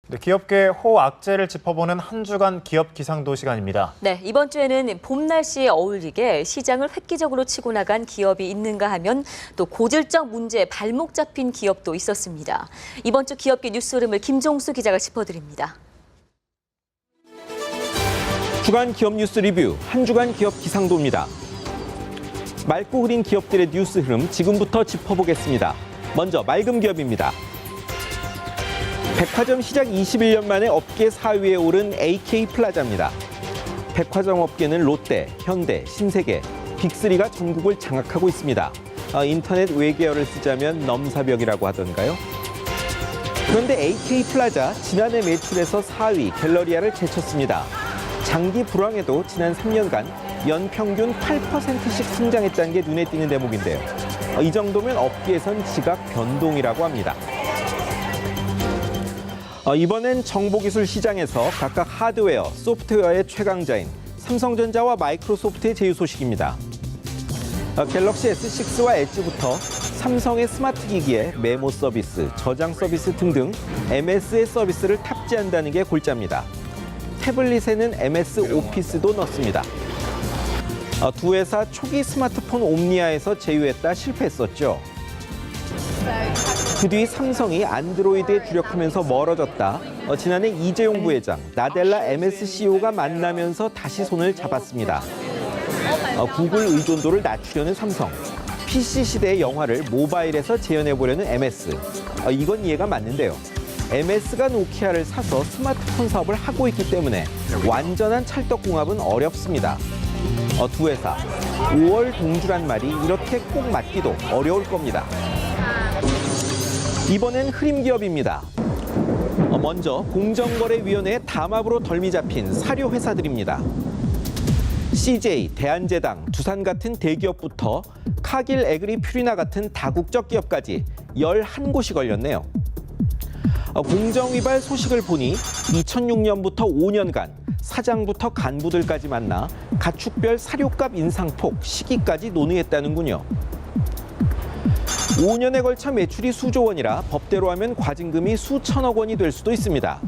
네, 기업계의 호악재를 짚어보는 한 주간 기업 기상도 시간입니다. 네, 이번 주에는 봄 날씨에 어울리게 시장을 획기적으로 치고 나간 기업이 있는가 하면 또 고질적 문제에 발목 잡힌 기업도 있었습니다. 이번 주 기업계 뉴스 흐름을 김종수 기자가 짚어드립니다. 주간 기업 뉴스 리뷰, 한 주간 기업 기상도입니다. 맑고 흐린 기업들의 뉴스 흐름 지금부터 짚어보겠습니다. 먼저 맑은 기업입니다. 백화점 시작 21년 만에 업계 4위에 오른 AK플라자입니다. 백화점 업계는 롯데, 현대, 신세계, 빅3가 전국을 장악하고 있습니다. 인터넷 외계어를 쓰자면 넘사벽이라고 하던가요? 그런데 AK플라자 지난해 매출에서 4위 갤러리아를 제쳤습니다. 장기 불황에도 지난 3년간 연평균 8%씩 성장했다는 게 눈에 띄는 대목인데요. 이 정도면 업계에선 지각 변동이라고 합니다. 이번엔 정보기술 시장에서 각각 하드웨어, 소프트웨어의 최강자인 삼성전자와 마이크로소프트의 제휴 소식입니다. 갤럭시 S6와 엣지부터 삼성의 스마트 기기에 메모 서비스, 저장 서비스 등등 MS의 서비스를 탑재한다는 게 골자입니다. 태블릿에는 MS 오피스도 넣습니다. 두 회사 초기 스마트폰 옴니아에서 제휴했다 실패했었죠. 그 뒤 삼성이 안드로이드에 주력하면서 멀어졌다. 지난해 이재용 부회장, 나델라 MSCEO가 만나면서 다시 손을 잡았습니다. 구글 의존도를 낮추려는 삼성, PC 시대의 영화를 모바일에서 재현해보려는 MS. 이건 이해가 맞는데요. MS가 노키아를 사서 스마트폰 사업을 하고 있기 때문에 완전한 찰떡궁합은 어렵습니다. 두 회사, 5월 동주란 말이 이렇게 꼭 맞기도 어려울 겁니다. 이번엔 흐림 기업입니다. 먼저 공정거래위원회의 담합으로 덜미 잡힌 사료 회사들입니다. CJ, 대한제당, 두산 같은 대기업부터 카길, 에그리, 퓨리나 같은 다국적 기업까지 11곳이 걸렸네요. 공정위발 소식을 보니 2006년부터 5년간 사장부터 간부들까지 만나 가축별 사료값 인상폭 시기까지 논의했다는군요. 5년에 걸쳐 매출이 수조 원이라 법대로 하면 과징금이 수천억 원이 될 수도 있습니다.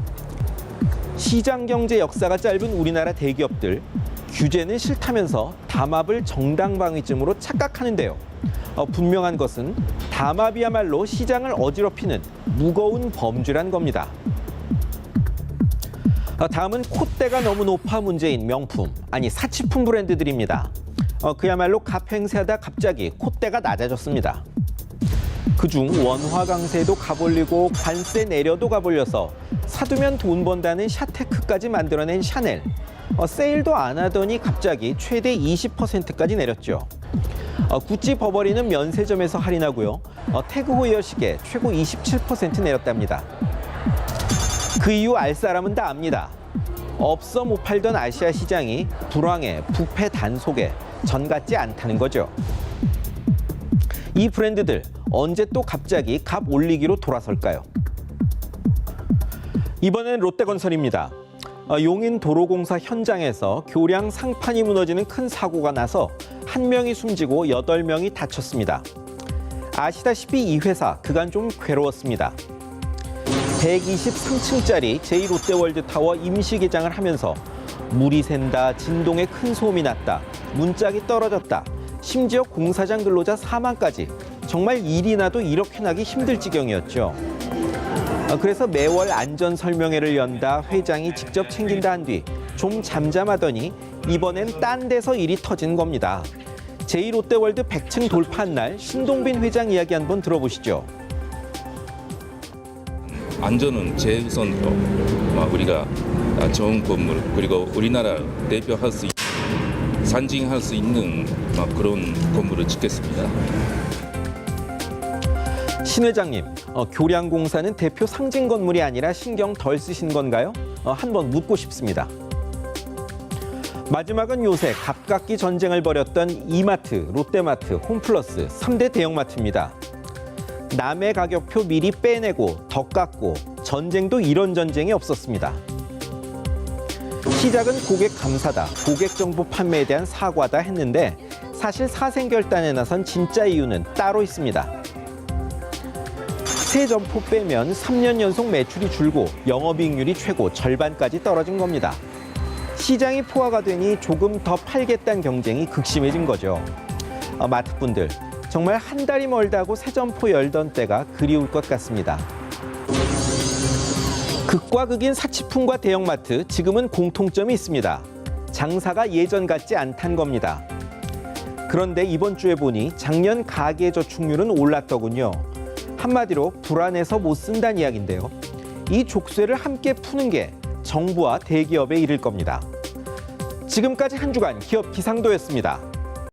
시장 경제 역사가 짧은 우리나라 대기업들, 규제는 싫다면서 담합을 정당방위쯤으로 착각하는데요. 분명한 것은 담합이야말로 시장을 어지럽히는 무거운 범죄란 겁니다. 다음은 콧대가 너무 높아 문제인 명품, 아니 사치품 브랜드들입니다. 그야말로 값 행세하다 갑자기 콧대가 낮아졌습니다. 그중 원화 강세도 값올리고 관세 내려도 값올려서 사두면 돈 번다는 샤테크까지 만들어낸 샤넬. 세일도 안 하더니 갑자기 최대 20%까지 내렸죠. 구찌 버버리는 면세점에서 할인하고요. 태그호이어 시계 최고 27% 내렸답니다. 그 이유 알 사람은 다 압니다. 없어 못 팔던 아시아 시장이 불황에 부패 단속에 전 같지 않다는 거죠. 이 브랜드들 언제 또 갑자기 값 올리기로 돌아설까요? 이번엔 롯데건설입니다. 용인도로공사 현장에서 교량 상판이 무너지는 큰 사고가 나서 1명이 숨지고 8명이 다쳤습니다. 아시다시피 이 회사 그간 좀 괴로웠습니다. 123층짜리 제2롯데월드타워 임시 개장을 하면서 물이 샌다, 진동에 큰 소음이 났다, 문짝이 떨어졌다, 심지어 공사장 근로자 사망까지 정말 일이 나도 이렇게 나기 힘들 지경이었죠. 그래서 매월 안전 설명회를 연다, 회장이 직접 챙긴다 한 뒤 좀 잠잠하더니 이번엔 딴 데서 일이 터진 겁니다. 제2롯데월드 100층 돌파한 날 신동빈 회장 이야기 한번 들어보시죠. 안전은 최우선으로 우리가 좋은 건물, 그리고 우리나라 대표할 수 있는, 상징할 수 있는 그런 건물을 짓겠습니다. 신 회장님, 교량공사는 대표 상징 건물이 아니라 신경 덜 쓰신 건가요? 한번 묻고 싶습니다. 마지막은 요새 갑각기 전쟁을 벌였던 이마트, 롯데마트, 홈플러스 3대 대형마트입니다. 남의 가격표 미리 빼내고 더 깎고 전쟁도 이런 전쟁이 없었습니다. 시작은 고객 감사다, 고객 정보 판매에 대한 사과다 했는데 사실 사생결단에 나선 진짜 이유는 따로 있습니다. 세 점포 빼면 3년 연속 매출이 줄고 영업이익률이 최고 절반까지 떨어진 겁니다. 시장이 포화가 되니 조금 더 팔겠다는 경쟁이 극심해진 거죠. 마트분들, 정말 한 달이 멀다고 새 점포 열던 때가 그리울 것 같습니다. 극과 극인 사치품과 대형마트, 지금은 공통점이 있습니다. 장사가 예전 같지 않다는 겁니다. 그런데 이번 주에 보니 작년 가계저축률은 올랐더군요. 한마디로 불안해서 못 쓴다는 이야기인데요. 이 족쇄를 함께 푸는 게 정부와 대기업에 이를 겁니다. 지금까지 한 주간 기업 기상도였습니다.